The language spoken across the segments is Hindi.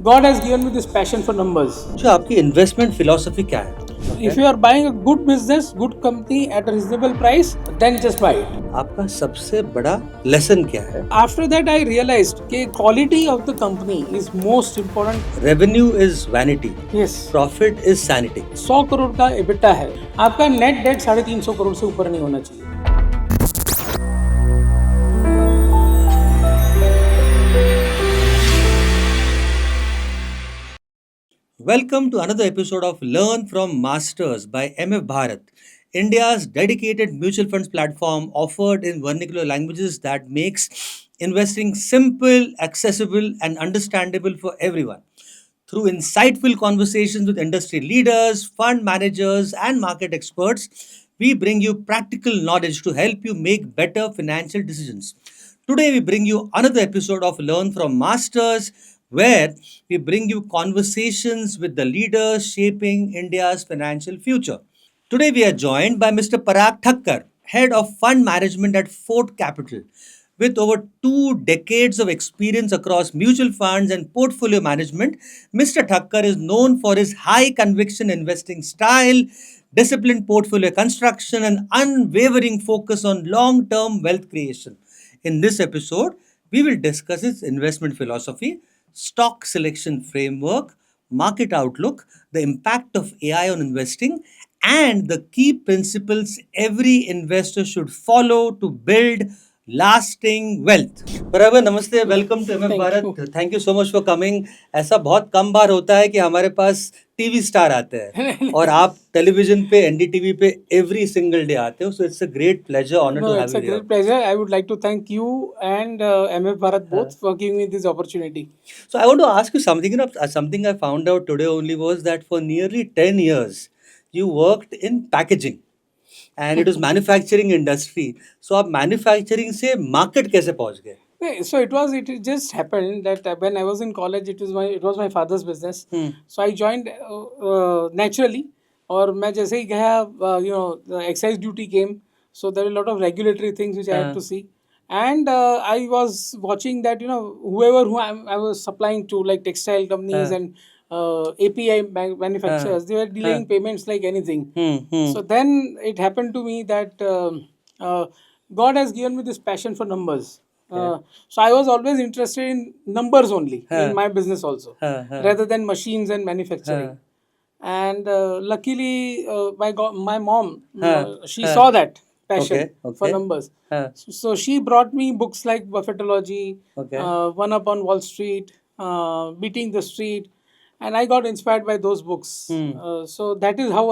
God has given me this passion for numbers. अच्छा, आपकी इन्वेस्टमेंट फिलॉसफी क्या है? If you are buying a good business, good company at a reasonable price, then just buy it. आपका सबसे बड़ा लेसन क्या है? After that, I realized that quality of the company is most important. Revenue is vanity, Yes. Profit is sanity. 100 crore का EBITDA है, आपका नेट डेट 350 करोड़ से ऊपर नहीं होना चाहिए। Welcome to another episode of Learn from Masters by MF Bharat, India's dedicated mutual funds platform offered in vernacular languages that makes investing simple, accessible, and understandable for everyone. Through insightful conversations with industry leaders, fund managers, and market experts, we bring you practical knowledge to help you make better financial decisions. Today, we bring you another episode of Learn from Masters, where we bring you conversations with the leaders shaping India's financial future. Today, we are joined by Mr. Parag Thakkar, Head of Fund Management at Fort Capital. With over 2 decades of experience across mutual funds and portfolio management, Mr. Thakkar is known for his high conviction investing style, disciplined portfolio construction, and unwavering focus on long term wealth creation. In this episode, we will discuss his investment philosophy, stock selection framework, market outlook, the impact of AI on investing, and the key principles every investor should follow to build lasting wealth. बराबर, नमस्ते, welcome to MF Thank Bharat. you. Thank you so much for coming. ऐसा बहुत कम बार होता है कि हमारे पास टीवी स्टार आते हैं और आप टेलीविजन पे, एनडीटीवी पे एवरी सिंगल डे आते हो। So it's a great pleasure, honour No, to it's have a you great pleasure. I would like to thank you and MF Bharat both for giving me this opportunity. So I want to ask you something. Something I found out today only was that for nearly 10 years, you worked in packaging and it was manufacturing industry. So आप manufacturing से market कैसे पहुंच गए? So it just happened that when I was in college, it was my father's business. So I joined naturally. और मैं जैसे ही गया, the excise duty came, so there were a lot of regulatory things which I had to see, and I was watching that who I was supplying to, like textile companies and API manufacturers, they were delaying payments like anything. So then it happened to me that God has given me this passion for numbers. So I was always interested in numbers only in my business also, rather than machines and manufacturing. And luckily, my mom, she saw that passion for numbers. So she brought me books like Buffettology, One Up on Wall Street, Beating the Street, and I got inspired by those books. So that is how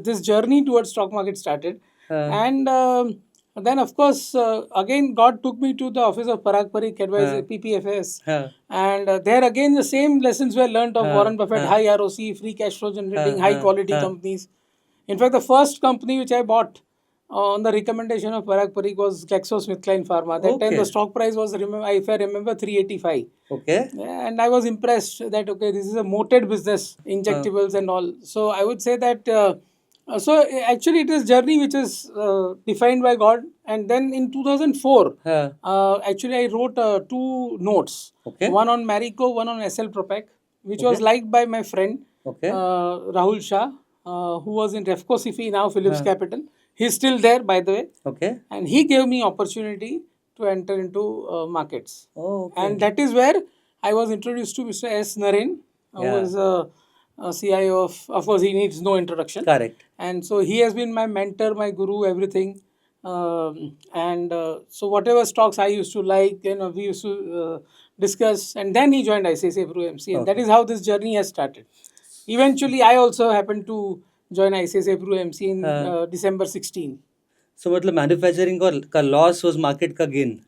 this journey towards stock market started. And then, of course, again, God took me to the office of Parag Parikh, advisor, PPFS. And there again, the same lessons were learnt of Warren Buffett, high ROC, free cash flow generating, high quality companies. In fact, the first company which I bought on the recommendation of Parag Parikh was GlaxoSmithKline Pharma. That time the stock price was, if I remember, 385. Okay. And I was impressed that, okay, this is a moated business, injectables and all. So I would say that, actually it is journey which is defined by God. And then in 2004, actually I wrote 2 notes. One on Marico, one on SL Propec, which was liked by my friend Rahul Shah, who was in Refco Sifi, now Phillips Capital. He's still there, by the way. And he gave me opportunity to enter into markets. And that is where I was introduced to Mr. S. Naren, who was a CIO of course, he needs no introduction. Correct. And so he has been my mentor, my guru, everything. So whatever stocks I used to like, we used to discuss. And then he joined ICICI Pru MC. And that is how this journey has started. Eventually, I also happened to join ICICI Pru MC in December 16. So मतलब manufacturing का loss was market का gain.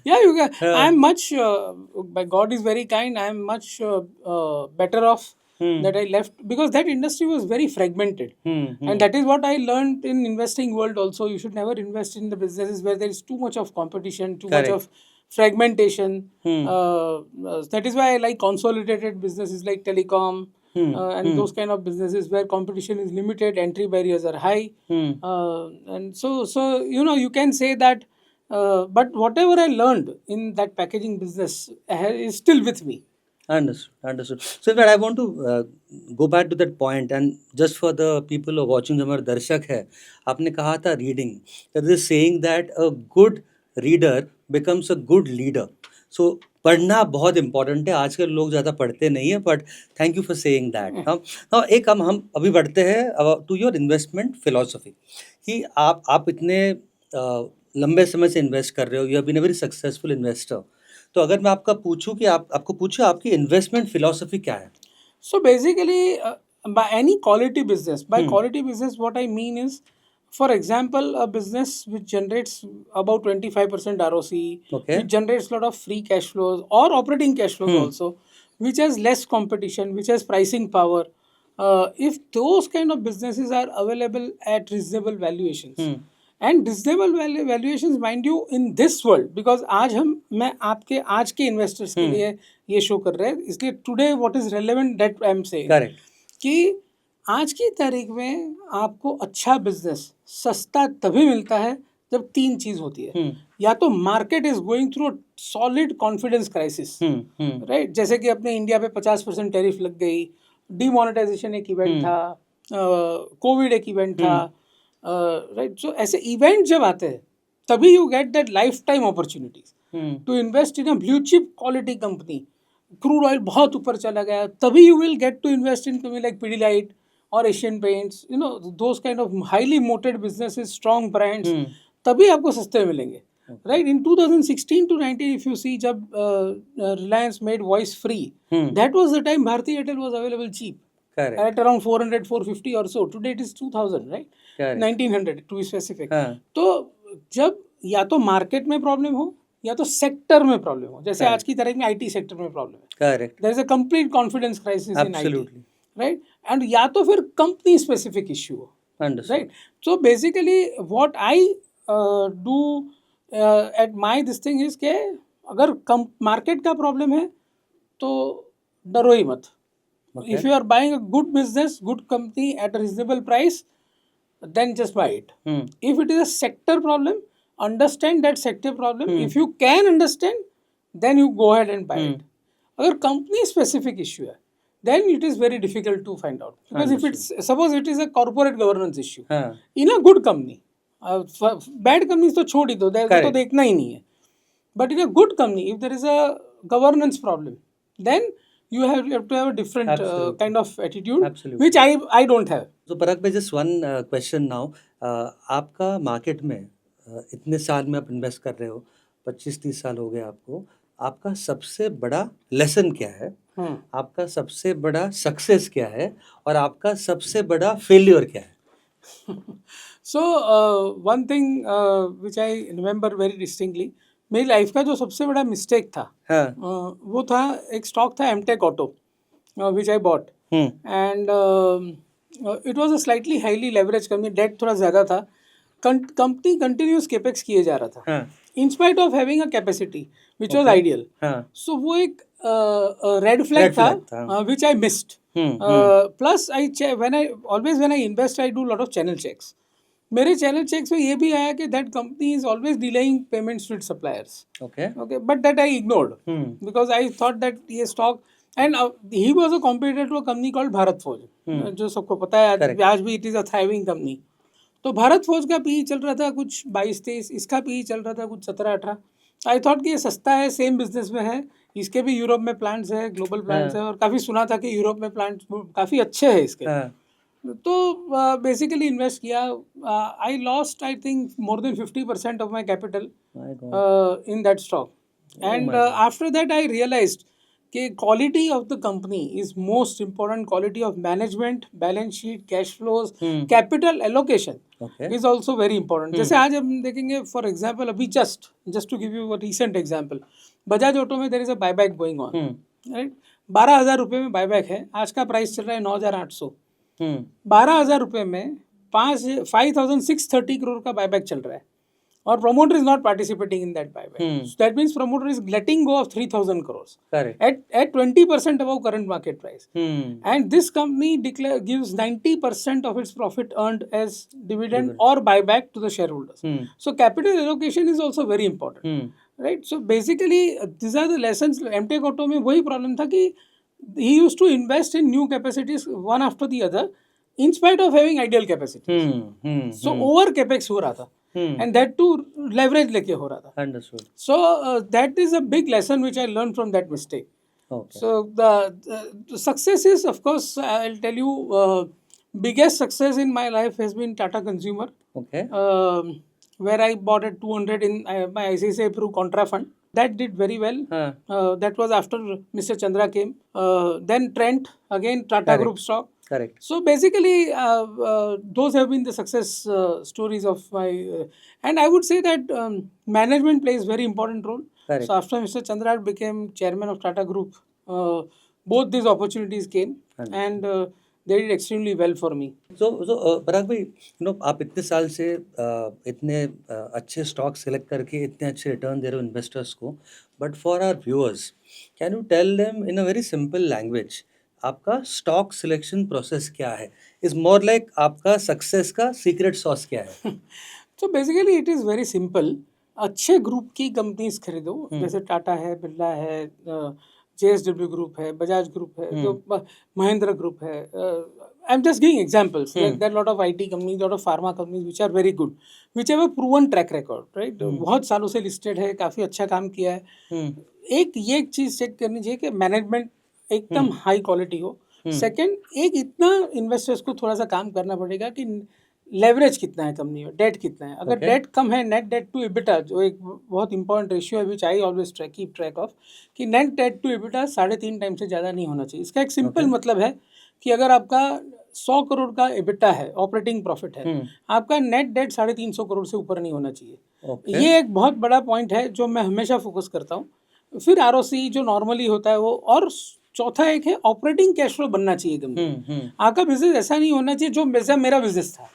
Yeah, you can. I'm much, by God is very kind, I'm much better off that I left, because that industry was very fragmented. And that is what I learned in investing world also. You should never invest in the businesses where there is too much of competition, too much of fragmentation. That is why I like consolidated businesses like telecom, and those kind of businesses where competition is limited, entry barriers are high. And so you can say that, but whatever I learned in that packaging business is still with me. Understood, understood. So in fact, I want to go back to that point, and just for the people who are watching, जो हमारे दर्शक है, आपने कहा था reading. There is saying that a good reader becomes a good leader. So पढ़ना बहुत important है. आजकल लोग ज़्यादा पढ़ते नहीं हैं, but thank you for saying that. Now एक हम अभी बढ़ते हैं to your investment philosophy. कि आप इतने लंबे समय से इन्वेस्ट कर रहे हो. You have been a very successful investor. तो अगर मैं आपका पूछूं कि आपको पूछूं आपकी इन्वेस्टमेंट फिलॉसफी क्या है? So basically, by any quality business, by Hmm. quality business, what I mean is, for example, a business which generates about 25% ROC, Okay. which generates a lot of free cash flows or operating cash flows also, which has less competition, which has pricing power. If those kind of businesses are available at reasonable valuations, and reasonable valuations, mind you, in this world, because मैं आपके आज के इन्वेस्टर्स के लिए ये शो कर रहे हैं, इसलिए today what is relevant that I am saying correct कि आज की तारीख में आपको अच्छा बिजनेस सस्ता तभी मिलता है जब तीन चीज होती है. या तो market is going through solid confidence crisis, right, जैसे कि अपने इंडिया पे 50% टैरिफ लग गई, डिमोनेटाइजेशन एक इवेंट था, कोविड एक इवेंट था, राइट. सो ऐसे इवेंट जब आते हैं तभी you get that life time opportunities to invest in a blue chip quality company. Crude oil बहुत ऊपर चला गया, तभी you will get to invest in company like Pidilite और Asian Paints, you know those kind of highly moated businesses, strong brands, तभी आपको सस्ते में मिलेंगे, right. In 2016 to 19 if you see, जब Reliance made voice free, that was the time Bharti Airtel was available cheap at around 400 450 or so. Today it is 2000, right? Correct. 1900 to be specific. तो जब या तो मार्केट में प्रॉब्लम हो या तो सेक्टर में प्रॉब्लम हो, जैसे आज की तरह में आईटी सेक्टर में प्रॉब्लम है, correct, there is a complete confidence crisis in IT, absolutely, right. And या तो फिर कंपनी स्पेसिफिक इश्यू हो, right. So basically what I do at my this thing is के अगर मार्केट का प्रॉब्लम है तो डरो ही मत. If you are buying a good business, good company at a reasonable price, then just buy it. If it is a sector problem, understand that sector problem. If you can understand, then you go ahead and buy it. अगर company specific issue है, then it is very difficult to find out. Because if it's, suppose it is a corporate governance issue, in a good company, bad companies तो छोड़ ही दो, तो देखना ही नहीं है. But in a good company, if there is a governance problem, then you have to have a different kind of attitude. Absolutely. Which I don't have. So Parag bhai, just one question now. आपका मार्केट में इतने साल में आप इन्वेस्ट कर रहे हो, 25-30 साल हो गए आपको, आपका सबसे बड़ा लेसन क्या है, आपका सबसे बड़ा सक्सेस क्या है, और आपका सबसे बड़ा फेलियर क्या है? So one thing which I remember very distinctly, मेरी लाइफ का जो सबसे बड़ा मिस्टेक था, वो था, एक स्टॉक था Amtek auto which I bought, and it was a slightly highly leverage company, debt थोड़ा ज़्यादा था, कंपनी कंटिन्यूस केपेक्स किए जा रहा था in spite of having a capacity which was ideal. So वो एक रेड फ्लैग था which I missed. Plus when I invest I do lot of channel checks. मेरे चैनल चेक्स में ये भी आया कि that company is always delaying payments with suppliers. Okay, but that I ignored because I thought that ये stock, and he was a competitor to a company called Bharat फौज, जो सबको पता है आज भी it is a thriving company. तो भारत फौज का पी चल रहा था कुछ 22-23, इसका पी चल रहा था कुछ 17-18. आई थॉट कि ये सस्ता है, सेम बिजनेस में है, इसके भी यूरोप में प्लांट्स है, ग्लोबल प्लांट्स है, और काफ़ी सुना था कि यूरोप में प्लांट्स काफ़ी अच्छे हैं इसके. तो बेसिकली इन्वेस्ट किया. I lost I think more than 50% of my capital in that stock. And after that I realised कि quality of the company is most important. Quality of management, balance sheet, cash flows, capital allocation is also very important. जैसे आज हम देखेंगे, फॉर एग्जाम्पल, अभी just to give you a recent example, Bajaj Auto में there is a buyback going on, right. 12,000 रुपये में बायबैक है, आज का प्राइस चल रहा है 9,800. 12,000 रुपये में 5,630 करोड़ का बायबैक चल रहा है, और promoter is not participating in that buyback. So that means promoter is letting go of 3,000 crores. Correct. At 20% above current market price. And this company gives 90% of its profit earned as dividend or buyback to the shareholders. So capital allocation is also very important. Right. So basically this are the lessons. Amtek auto में वही प्रॉब्लम था कि he used to invest in new capacities one after the other in spite of having ideal capacities. So over capex हो रहा था, and that too leverage लेके हो रहा था. Understood. So that is a big lesson which I learned from that mistake. Okay. So the success is, of course, I'll tell you, biggest success in my life has been Tata Consumer, Okay. where I bought at 200 in my ICICI Pru Contra Fund. That did very well. That was after Mr. Chandra came. Then Trent, again Tata Correct. Group stock. Correct. So basically, those have been the success stories of my. And I would say that management plays very important role. Correct. So after Mr. Chandra became chairman of Tata Group, both these opportunities came, and they did extremely well for me. So पराग भाई, आप इतने साल से इतने अच्छे स्टॉक सेलेक्ट करके इतने अच्छे रिटर्न दे रहे हो इन्वेस्टर्स को, but for our viewers can you tell them in a very simple language आपका स्टॉक सिलेक्शन प्रोसेस क्या है? इज मोर लाइक आपका सक्सेस का सीक्रेट सॉस क्या है? So basically it is very simple. अच्छे ग्रुप की कंपनीज खरीदो, जैसे टाटा है, बिरला है, JSW ग्रुप है, बजाज ग्रुप है, तो महिंद्रा ग्रुप है. I am just giving examples. There lot of IT companies, lot of pharma companies which are very good, which have a proven track record, right. बहुत सालों से लिस्टेड है, काफ़ी अच्छा काम किया है. एक ये चीज़ चेक करनी चाहिए कि मैनेजमेंट एकदम हाई क्वालिटी हो. सेकंड, एक इतना इन्वेस्टर्स को थोड़ा सा काम करना पड़ेगा कि लेवरेज कितना है कंपनी में, डेट कितना है. अगर डेट कम है, नेट डेट टू एबिटा, जो एक बहुत इंपॉर्टेंट रेशियो है which I always keep track of, कि net debt to EBITDA 3.5 time से ज़्यादा नहीं होना चाहिए. इसका एक सिंपल मतलब है कि अगर आपका 100 करोड़ का एबिटा है, ऑपरेटिंग प्रॉफिट है, आपका नेट डेट 350 करोड़ से ऊपर नहीं होना चाहिए. ये एक बहुत बड़ा पॉइंट है जो मैं हमेशा फोकस करता हूँ. फिर ROC जो नॉर्मली होता है वो, और चौथा एक है ऑपरेटिंग कैश फ्लो बनना चाहिए कंपनी. आपका बिजनेस ऐसा नहीं होना चाहिए जो जैसा मेरा बिजनेस था.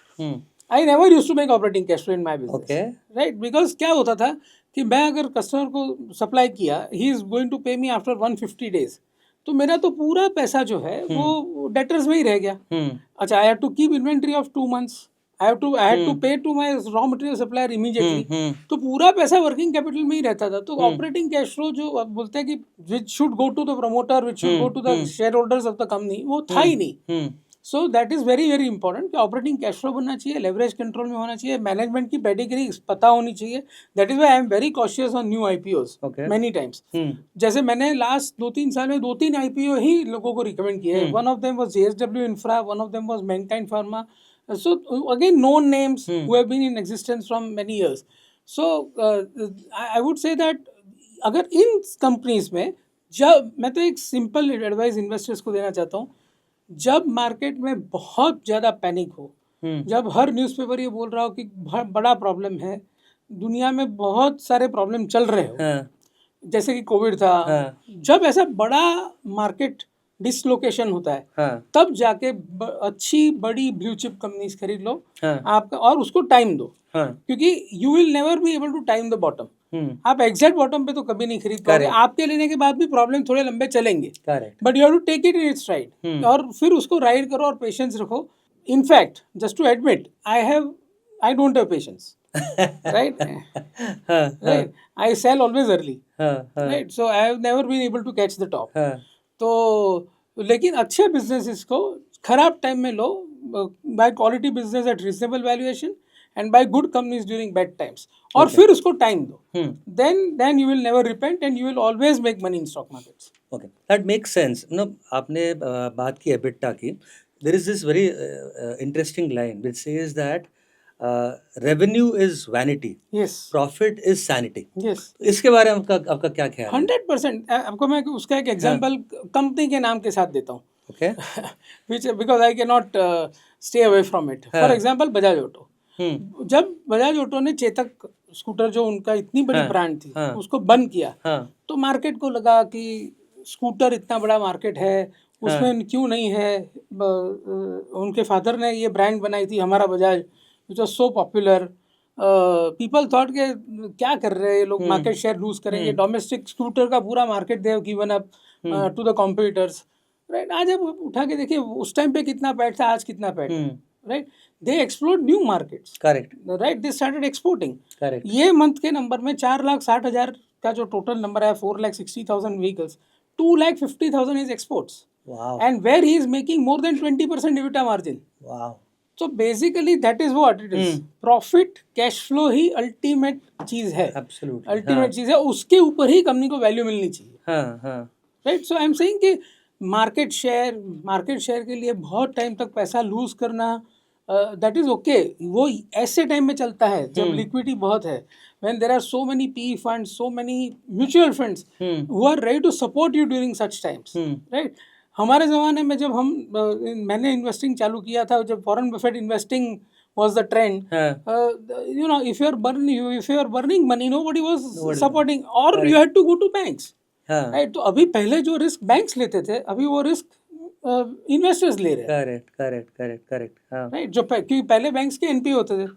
I never used to make operating cash flow in my business, right. Because क्या होता था कि मैं अगर कस्टमर को सप्लाई किया, ही इज गोइंग टू पे मी आफ्टर 150 डेज, तो मेरा तो पूरा पैसा जो है वो डेटर्स में ही रह गया. अच्छा, I have to keep inventory of 2 months. I had to pay to my raw material supplier immediately. तो पूरा पैसा वर्किंग कैपिटल में ही रहता था. तो ऑपरेटिंग कैश फ्लो जो अब बोलते हैं कि which should go to the promoter, which should go to the shareholders of the company, वो था ही नहीं. So that is very very important कि ऑपरेटिंग कैश फ्लो बनना चाहिए, लेवरेज कंट्रोल में होना चाहिए, मैनेजमेंट की पेडिग्री पता होनी चाहिए. That is why I am very cautious on new IPOs many times. जैसे मैंने लास्ट 2-3 साल में 2-3 IPO ही लोगों को रिकमेंड किए हैं. One of them was JSW Infra, one of them was Mankind Pharma. So again, known names who have been in existence from many years. So I would say that अगर इन कंपनीज में, जब मैं तो एक सिंपल एडवाइस इन्वेस्टर्स को देना चाहता हूँ, जब मार्केट में बहुत ज़्यादा पैनिक हो, जब हर न्यूज़पेपर ये बोल रहा हो कि बड़ा प्रॉब्लम है, दुनिया में बहुत सारे प्रॉब्लम चल रहे हो, जैसे कि कोविड था, जब ऐसा बड़ा मार्केट डिसलोकेशन होता है, तब जाके अच्छी बड़ी ब्लू चिप कंपनीज खरीद लो आपका, और उसको टाइम दो. क्योंकि you will never be able to time the bottom. आप एग्जैक्ट बॉटम पे तो कभी नहीं खरीद पाओगे. आपके लेने के बाद भी प्रॉब्लम थोड़े लंबे चलेंगे, but you have to take it in its ride, और फिर उसको राइड करो और पेशेंस रखो. In fact, just to admit, I don't have patience, right? Right. I sell always early, right? So I have never been able to catch the top. तो लेकिन अच्छे बिजनेसेस को खराब टाइम में लो, buy quality business at reasonable valuation, and buy good companies during bad times, और फिर उसको टाइम दो. Then you will never repent and you will always make money in stock markets. Okay, that makes sense. आपने बात की एबिटा की. There is this very interesting line which says that revenue is vanity, yes, profit is sanity. Yes. इसके बारे में आपका क्या ख्याल है? 100%. आपको मैं उसका एक एग्जांपल कंपनी के नाम के साथ देता हूँ, okay, which because I cannot stay away from it. For example, Bajaj auto. जब बजाज ऑटो ने चेतक स्कूटर, जो उनका इतनी बड़ी ब्रांड थी, उसको बंद किया, तो मार्केट को लगा कि स्कूटर इतना बड़ा मार्केट है, उसमें क्यों नहीं है. उनके फादर ने ये ब्रांड बनाई थी, हमारा Bajaj, which was so popular. People thought के क्या कर रहे हैं ये लोग, मार्केट शेयर लूज करेंगे. डोमेस्टिक स्कूटर का पूरा market they given up to the competitors, right. आज आप उठा के देखिए उस टाइम पे कितना पैट था, आज कितना पैट है, right. They explored new markets, correct, right. They started exporting. Correct. ये मंथ के नंबर में 4,60,000 का जो टोटल नंबर है 4,60,000 vehicles, 2,50,000 is exports Wow. and where he is making more than 20% EBITDA margin. Wow. So basically that is what it is. Profit, cash flow he ultimate चीज है, Absolutely. अल्टीमेट चीज है, उसके ऊपर ही कंपनी को वैल्यू मिलनी चाहिए, हाँ. Right. So I am saying कि मार्केट शेयर के लिए बहुत टाइम तक पैसा लूज करना, दैट इज ओके. वो ऐसे टाइम में चलता है जब लिक्विडिटी बहुत है, when there are so many PE funds, so many mutual funds who are ready to support you during such times, right. हमारे ज़माने में जब मैंने इन्वेस्टिंग चालू किया था, जब Warren Buffett investing was the trend, if you are burning money, nobody was supporting, or you had to go to banks, right. तो अभी पहले जो रिस्क बैंक्स लेते थे, अभी वो रिस्क इन्वेस्टर्स ले रहे हैं, करेक्ट. राइट. क्योंकि पहले बैंक्स के एनपी होते थे,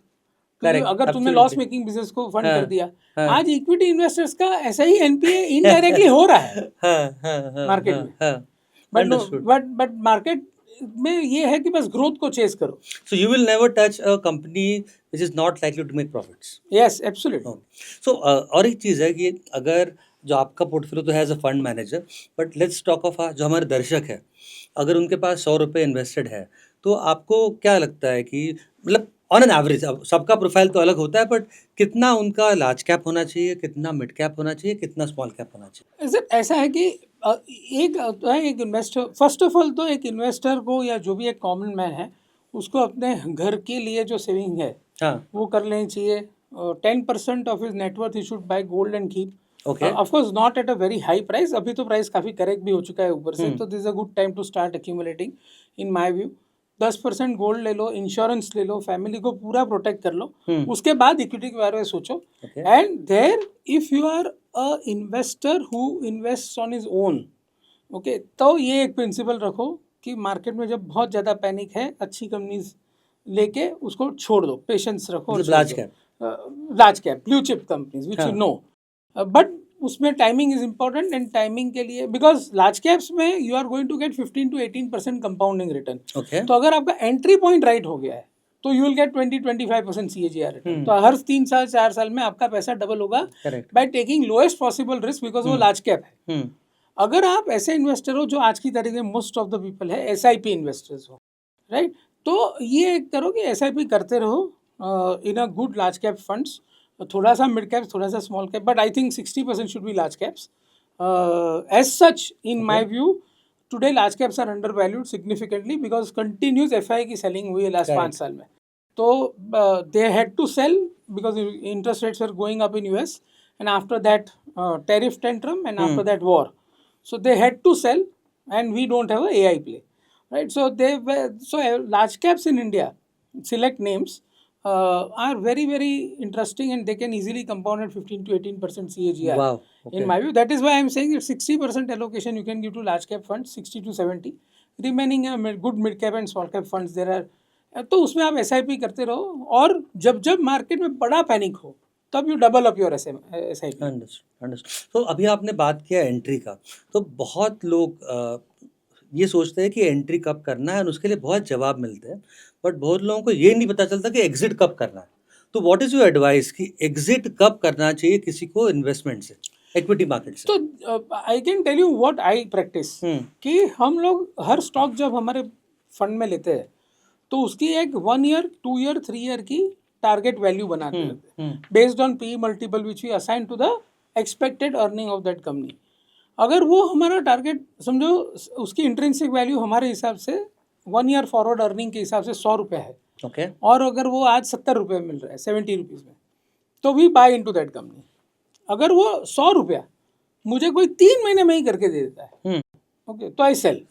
Correct, अगर तुमने absolutely. लॉस मेकिंग बिजनेस को फंड कर दिया, आज इक्विटी इन्वेस्टर्स का ऐसा ही एनपीए इनडायरेक्टली हो रहा है मार्केट में. बट मार्केट में ये है कि बस ग्रोथ को चेस करो. So you will never touch a company which is not likely to make profits. Yes, absolutely. So और एक चीज़ है कि अगर जो आपका पोर्टफोलियो तो है as a fund manager, but let's talk of जो हमारे दर्शक है, अगर उनके पास 100 रुपये इन्वेस्टेड है, तो आपको क्या लगता है कि मतलब ऑन एन एवरेज, अब सबका प्रोफाइल तो अलग होता है, बट कितना उनका लार्ज कैप होना चाहिए, कितना मिड कैप होना चाहिए, कितना स्मॉल कैप होना चाहिए? सर ऐसा है कि एक इन्वेस्टर, फर्स्ट ऑफ ऑल तो एक इन्वेस्टर को या जो भी एक कॉमन मैन है, उसको अपने घर के लिए जो सेविंग है वो कर लेनी चाहिए. 10% of his net worth he should by gold and keep. Of course not at a very high price, अभी तो प्राइस काफ़ी करेक्ट भी हो चुका है ऊपर से, तो this is a good time to start accumulating in my view. 10% gold ले लो, इंश्योरेंस ले लो, फैमिली को पूरा प्रोटेक्ट कर लो, उसके बाद इक्विटी के बारे में सोचो. And there if you are a investor who invest on his own, okay, तो ये एक प्रिंसिपल रखो कि मार्केट में जब बहुत ज़्यादा पैनिक है, अच्छी कंपनीज लेके उसको छोड़ दो, पेशेंस रखो. Large cap blue chip companies which you know, but उसमें timing is important. And timing के लिए, बिकॉज लार्ज कैप्स में you are going to get 15 to 18% compounding return. तो अगर आपका एंट्री पॉइंट राइट हो गया है तो you will gate 20-25% CAGR return. तो हर 3 साल 4 साल में आपका पैसा डबल होगा by taking lowest possible risk, because वो लार्ज कैप है. अगर आप ऐसे इन्वेस्टर हो जो आज की तारीख में मोस्ट ऑफ द पीपल है SIP इन्वेस्टर्स हो, राइट, तो ये करो कि SIP करते रहो in a good large cap funds. थोड़ा सा मिड कैप, थोड़ा सा small cap, but I think 60% should be large caps. As such in my view today large caps are undervalued significantly, because continuous FI की सेलिंग हुई है लास्ट 5 साल में. तो they had to cell because interest rates are going up in US, and after that tariff tantrum, and after that war, so they had to sell, and we don't have a AI play, right. So large caps in India, select names, are very very interesting, and they can easily compound at 15 to 18% CAGR. Wow. Okay. In my view, that is why I'm saying that 60% allocation you can give to large cap funds, 60 to 70, remaining good mid cap and small cap funds there are. तो उसमें आप SIP करते रहो, और जब जब मार्केट में बड़ा पैनिक हो तब U double up your SIP. Understood. तो अभी आपने बात किया एंट्री का, तो बहुत लोग ये सोचते हैं कि एंट्री कब करना है, और उसके लिए बहुत जवाब मिलते हैं, बट बहुत लोगों को ये नहीं पता चलता कि एग्जिट कब करना है. तो व्हाट इज योर एडवाइस कि एग्जिट कब करना चाहिए किसी को इन्वेस्टमेंट से, इक्विटी मार्केट से? तो I can tell you what I practice, कि हम लोग हर स्टॉक जब हमारे फंड में लेते हैं तो उसकी एक 1 year, 2 year, 3 year की टारगेट वैल्यू बनाते हैं based on PE multiple which we assign to the expected earning of that company. अगर वो हमारा टारगेट समझो, उसकी इंट्रिंसिक वैल्यू हमारे हिसाब से 1 year फॉरवर्ड अर्निंग के हिसाब से 100 रुपये है, okay. और अगर वो आज 70 रुपये मिल रहा है, 70 रुपीज़ में, तो we buy into that company. अगर वो 100 रुपया मुझे कोई 3 महीने में ही करके दे देता है, ओके, तो I sell,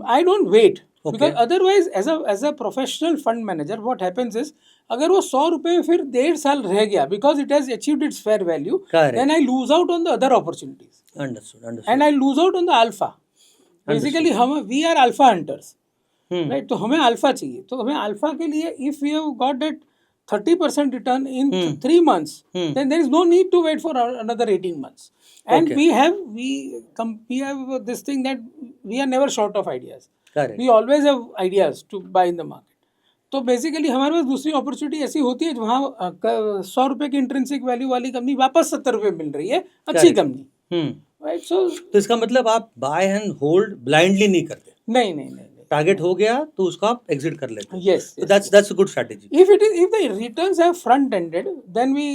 I don't wait. Because otherwise as a professional fund manager what happens is, अगर वो 100 रुपये फिर 1.5 साल रह गया, because it has achieved its fair value, then I lose out on the other opportunities. Understood. And I lose out on the alpha. Basically we are alpha hunters, right. तो हमें alpha चाहिए, तो हमें alpha के लिए if we have got that 30% return in 3 months, then there is no need to wait for another 18 months. And we have this thing that we are never short of ideas. Correct. We always have ideas to buy in the market. तो बेसिकली हमारे पास दूसरी अपॉर्चुनिटी ऐसी होती है जहाँ 100 रुपए की इंट्रिंसिक वैल्यू वाली कंपनी वापस 70 रुपए मिल रही है, अच्छी Correct. Company, right. सो तो इसका मतलब आप बाय एंड होल्ड ब्लाइंडली नहीं करते, नहीं नहीं नहीं टारगेट हो गया तो उसको आप एग्जिट कर लेते हैं. यस. तो that's a good strategy. If the returns have front ended, then we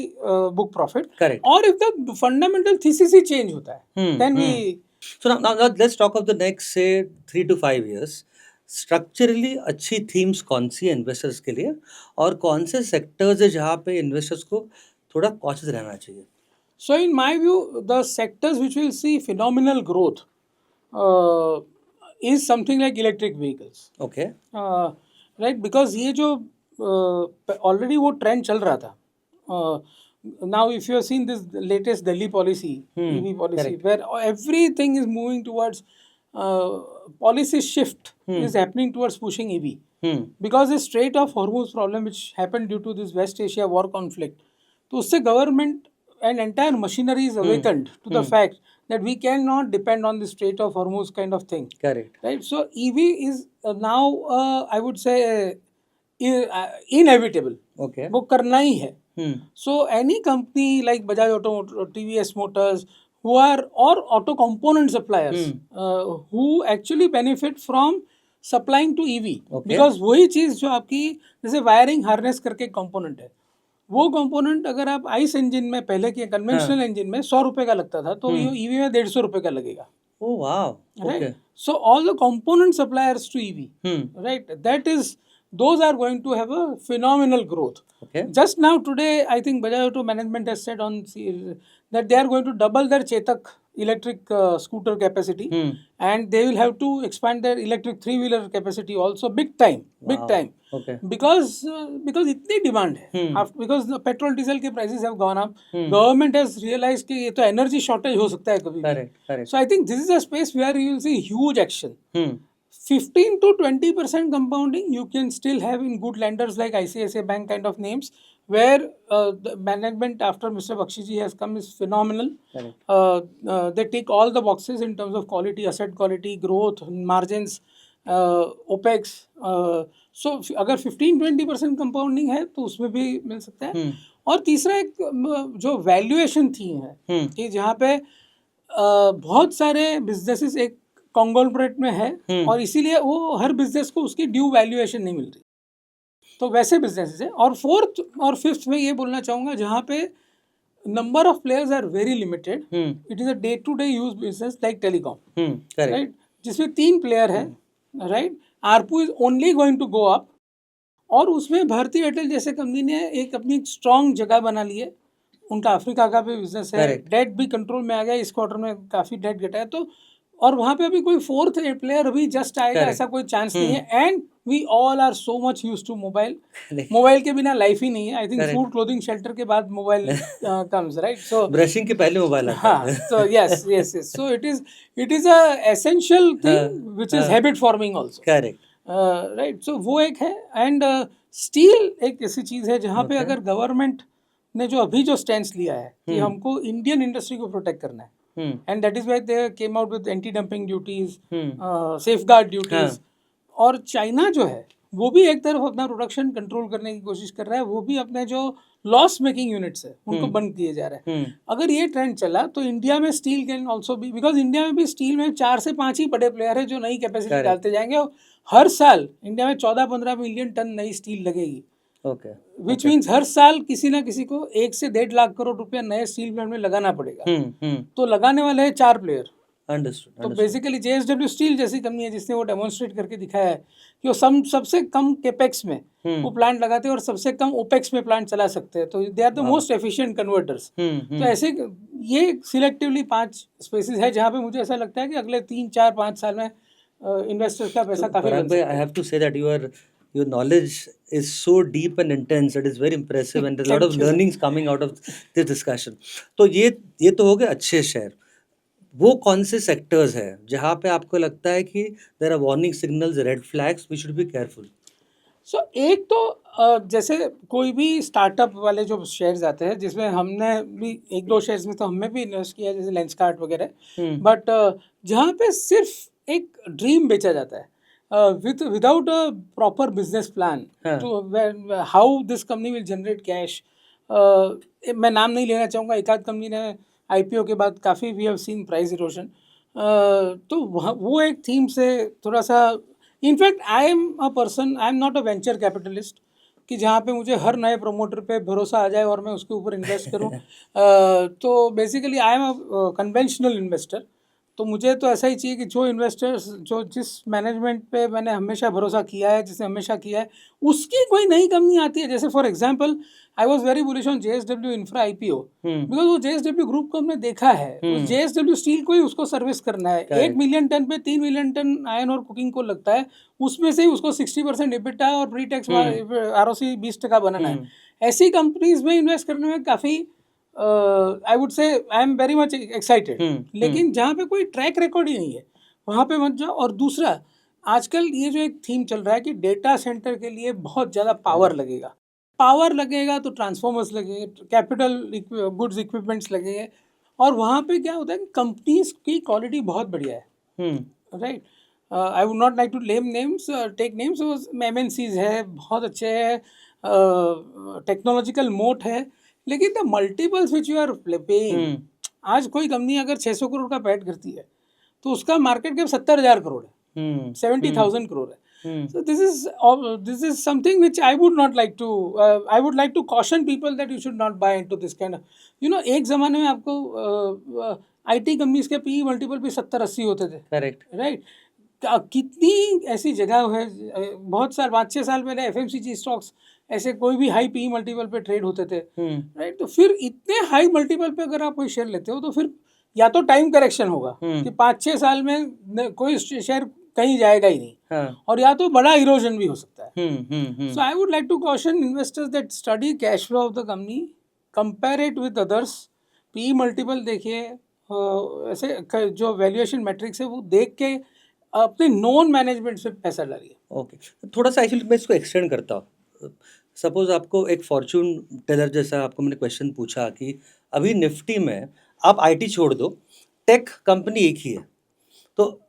book profit. Correct. Or if the fundamental thesis he change होता है, then we. So now let's talk of the next say 3 to 5 years. Structurally अच्छी थीम्स कौन सी है इन्वेस्टर्स के लिए, और कौन से सेक्टर्स है जहाँ पे इन्वेस्टर्स को थोड़ा कॉशियस रहना चाहिए? So in my view, the sectors which will see phenomenal growth is something like electric vehicles. Okay. Right, because ये जो already वो trend चल रहा था. Now if you have seen this latest Delhi policy, EV policy, correct. where everything is moving towards policy shift is happening towards pushing EV. Because the Strait of Hormuz problem which happened due to this West Asia war conflict, तो उससे government and entire machinery is awakened to the fact that we cannot depend on the Strait of Hormuz kind of thing. Correct. Right. So EV is now I would say inevitable. Okay. वो करना ही है. So any company like Bajaj Auto, TVS Motors, who are or auto component suppliers who actually benefit from supplying to EV. Okay. Because वही चीज़ जो आपकी जैसे वायरिंग हार्नेस करके कंपोनेंट है, वो कंपोनेंट अगर आप आइस इंजन में पहले के कन्वेंशनल इंजन में 100 रुपए का लगता था, तो ये ईवी में 150 रुपए का लगेगा. Oh wow. Okay. Right. So all the component suppliers to EV, right? That is, those are going to have a phenomenal growth. Okay. Just now today, I think Bajaj Auto management has said on that they are going to double their Chetak electric scooter capacity, and they will have to expand their electric three-wheeler capacity also big time. Okay. Because इतनी डिमांड है, because the petrol diesel के prices have gone up, government has realized कि ये तो energy shortage हो सकता है कभी भी. Correct. So I think this is a space where you will see huge action. 15 to 20% compounding you can still have in good lenders like ICICI Bank kind of names, where the management after Mr. Bakshi ji has come is phenomenal. They tick all the boxes in terms of quality, asset quality, growth, margins, OPEX. So अगर 15-20% कंपाउंडिंग है तो उसमें भी मिल सकता है. और तीसरा एक जो वैल्यूएशन थीम है कि जहाँ पे बहुत सारे बिजनेसेस एक कॉन्ग्लोमरेट में है और इसीलिए वो हर बिजनेस को उसकी ड्यू वैल्यूएशन नहीं मिल रही, तो वैसे बिजनेसेस है. और फोर्थ और फिफ्थ में ये बोलना चाहूँगा जहाँ पे number of players are very limited, it is a day to day use business like telecom, right, जिसमें 3 प्लेयर है, right. ARPU is only going to go up, और उसमें भारती एयरटेल जैसे कंपनी ने एक अपनी स्ट्रॉन्ग जगह बना ली है. उनका अफ्रीका का भी बिजनेस है, डेट भी कंट्रोल में आ गया, इस क्वार्टर में काफ़ी डेट घटा है, तो और वहाँ पे अभी कोई फोर्थ प्लेयर अभी जस्ट आएगा ऐसा कोई चांस नहीं है. And we all are so much use to mobile के बिना लाइफ ही नहीं है. I think food clothing shelter के बाद mobile comes, right. So brushing के पहले मोबाइल आता है. हाँ, so yes. So it is a essential thing which is habit forming also. Correct. Right. So वो एक है. एंड स्टील एक ऐसी चीज़ है जहाँ पे अगर गवर्नमेंट ने जो अभी जो स्टैंड लिया है कि हमको इंडियन इंडस्ट्री को प्रोटेक्ट करना है, and that is why they came out with anti-dumping duties, safeguard duties. और चाइना जो है वो भी एक तरफ अपना प्रोडक्शन कंट्रोल करने की कोशिश कर रहा है, वो भी अपने जो लॉस मेकिंग यूनिट्स है उनको बंद किए जा रहे हैं. अगर ये ट्रेंड चला तो इंडिया में स्टील कैन ऑल्सो भी, बिकॉज इंडिया में भी स्टील में 4 से 5 ही बड़े प्लेयर है जो नई कैपेसिटी डालते जाएंगे. और हर साल इंडिया में 14-15 मिलियन टन नई स्टील लगेगी. Okay. विच मीन्स हर साल किसी ना किसी को 1 से 1.5 लाख करोड़ रुपया नए स्टील प्लांट में लगाना पड़ेगा. तो लगाने वाले हैं 4 प्लेयर. तो बेसिकली JSW स्टील जैसी कंपनी है जिसने वो डेमोन्स्ट्रेट करके दिखाया है कि वो सबसे कम केपेक्स में वो प्लांट लगाते हैं और सबसे कम ओपेक्स में प्लांट चला सकते हैं. तो they are the most efficient converters. तो ऐसे ये सिलेक्टिवली 5 स्पेसिस है जहाँ पे मुझे ऐसा लगता है कि अगले 3-4-5 साल में इन्वेस्टर्स का पैसा काफी बन सकता है. I have to say that your knowledge is so deep and intense. It is very impressive and there's a lot of learnings coming out of this discussion. तो ये तो हो गए अच्छे शेयर. वो कौन से सेक्टर्स है जहाँ पे आपको लगता है कि there are warning signals, red flags, we should be careful? So एक तो जैसे कोई भी स्टार्टअप वाले जो शेयर्स आते हैं जिसमें हमने भी 1-2 शेयर्स में तो हमने भी इन्वेस्ट किया जैसे लेंसकार्ट वगैरह, बट जहाँ पे सिर्फ एक ड्रीम बेचा जाता है. without a proper business plan हाँ. to how this company will generate cash. मैं नाम नहीं लेना चाहूँगा, एक आध कंपनी ने IPO के बाद काफ़ी we have seen price erosion, तो वो एक थीम से थोड़ा सा, in fact I am a person, I am not a venture capitalist कि जहाँ पे मुझे हर नए प्रमोटर पे भरोसा आ जाए और मैं उसके ऊपर इन्वेस्ट करूँ. तो basically I am a conventional investor. तो मुझे तो ऐसा ही चाहिए कि जो इन्वेस्टर्स, जो जिस मैनेजमेंट पे मैंने हमेशा भरोसा किया है, जिसे हमेशा किया है, उसकी कोई नई कंपनी आती है. जैसे for example I was very bullish on JSW infra IPO, because वो JSW ग्रुप को हमने देखा है. उस JSW स्टील को ही उसको सर्विस करना है. 1 मिलियन टन पे 3 मिलियन टन आयरन और कुकिंग को लगता है, उसमें से ही उसको 60% EBITDA और प्री टैक्स ROC 20% बनाना है. ऐसी कंपनीज में इन्वेस्ट करने में काफ़ी I would say I am very much excited. लेकिन जहाँ पे कोई ट्रैक रिकॉर्ड ही नहीं है वहाँ पे मत जाओ. और दूसरा, आजकल ये जो एक थीम चल रहा है कि डेटा सेंटर के लिए बहुत ज़्यादा पावर लगेगा, तो ट्रांसफॉर्मर्स लगेंगे, कैपिटल गुड्स इक्विपमेंट्स लगेंगे, और वहाँ पे क्या होता है कि कंपनीज की क्वालिटी बहुत बढ़िया है, right. I would not like to take names. MNCs है, बहुत अच्छे है, टेक्नोलॉजिकल मोट है, लेकिन the multiples which you are paying, आज कोई कंपनी अगर 600 करोड़ का पैट करती है तो उसका मार्केट कैप 70,000 करोड़ है, 70,000 करोड़ है. So this is something which I would not like to I would like to caution people that you should not buy into this kind of, एक ज़माने में आपको IT कंपनीज के PE मल्टीपल भी 70-80 होते थे, करेक्ट, राइट. कितनी ऐसी जगह है, बहुत साल 5-6 साल पहले FMCG स्टॉक्स ऐसे कोई भी हाई PE मल्टीपल पे ट्रेड होते थे, राइट. तो फिर इतने हाई मल्टीपल पे अगर आप कोई शेयर लेते हो तो फिर या तो टाइम करेक्शन होगा कि 5-6 साल में कोई शेयर कहीं जाएगा ही नहीं, और या तो बड़ा इरोजन भी हो सकता है. So I would like to caution investors that study cash flow of the company, compare it with others, PE multiple देखिए, ऐसे जो वैल्यूएशन मैट्रिक्स है वो देख के अपने नॉन मैनेजमेंट से पैसा डालिए. ओके, थोड़ा सा एक्चुअली मैं इसको एक्सटेंड करता हूँ. सपोज आपको एक फॉर्चून टेलर जैसा आपको मैंने क्वेश्चन पूछा कि अभी निफ्टी में आप IT छोड़ दो, टेक कंपनी एक ही है, तो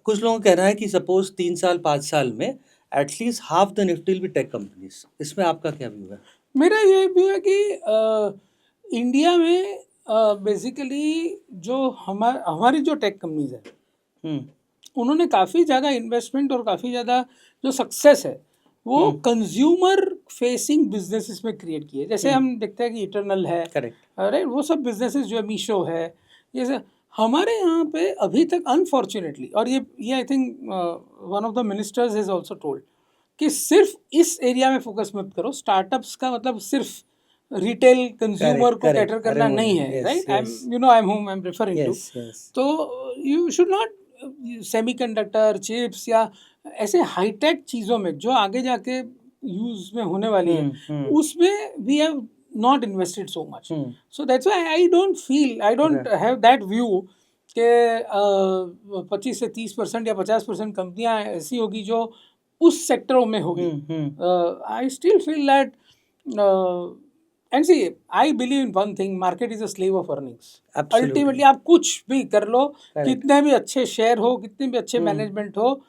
कुछ लोगों का कहना है कि सपोज 3 साल 5 साल में at least half the Nifty will be tech companies. इसमें आपका क्या व्यू है? मेरा ये व्यू है कि इंडिया में बेसिकली जो हमारी जो टेक कंपनीज है, उन्होंने काफ़ी ज़्यादा इन्वेस्टमेंट और काफ़ी ज़्यादा जो सक्सेस है वो कंज्यूमर फेसिंग बिजनेसेस में क्रिएट किए. जैसे हम देखते हैं कि इटर्नल है, करेक्ट, राइट, वो सब बिजनेसेस जो है, मीशो है, ये हमारे यहाँ पे अभी तक अनफॉर्चुनेटली, और ये I think one of the ministers has also told कि सिर्फ इस एरिया में फोकस मत करो. स्टार्टअप्स का मतलब सिर्फ रिटेल कंज्यूमर को कैटर करना नहीं है, right. I am referring to. तो you should not semiconductor, chips या ऐसे हाईटेक चीज़ों में जो आगे जाके यूज में होने वाली है, उसमें we have not invested so much. So that's why I don't have that view कि 25 से 30% या 50% कंपनियां ऐसी होगी जो उस सेक्टरों में होगी. I still feel that and see, I believe in one thing, market is a slave of earnings. Ultimately आप कुछ भी कर लो, कितने भी अच्छे शेयर हो, कितने भी अच्छे मैनेजमेंट हो,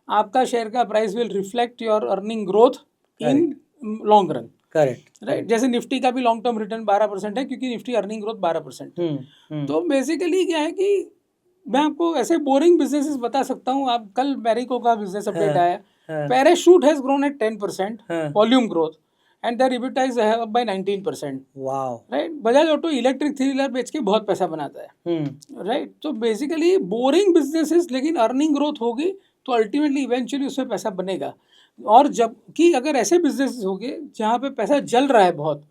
आपका शेयर का price will reflect your earning growth in long run. Correct, right. जैसे निफ्टी का भी लॉन्ग टर्म रिटर्न 12% है, क्योंकि निफ्टी अर्निंग ग्रोथ 12% है. तो बेसिकली क्या है कि मैं आपको ऐसे बोरिंग बिजनेसेस बता सकता हूँ. आप कल मैरिको का बिजनेस अपडेट आया, Parachute has grown at 10% volume growth and their EBITDA is up by 19%. Wow, right. Bajaj auto electric 3 wheeler बेच के बहुत पैसा बनाता है, राइट. तो बेसिकली बोरिंग बिजनेसेस, लेकिन अर्निंग ग्रोथ होगी तो अल्टीमेटली इवेंचुअली उसमें पैसा बनेगा. और जब कि अगर ऐसे बिजनेस होंगे जहाँ पे पैसा जल रहा है बहुत,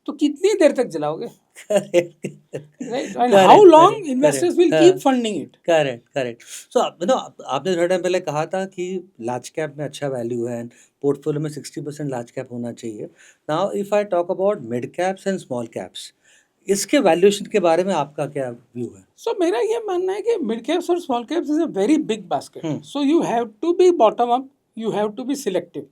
तो कितनी देर तक जलाओगे, right. And how long investors will keep funding it. Correct. So आपने थोड़ा टाइम पहले कहा था कि लार्ज कैप में अच्छा वैल्यू है, पोर्टफोलियो में 60% लार्ज कैप होना चाहिए. Now if I talk about mid caps and small caps, इसके वैल्यूएशन के बारे में आपका क्या व्यू है? सो मेरा ये मानना है कि मिड कैप्स और small caps is a very big basket. So you have to be bottom up, you have to be selective.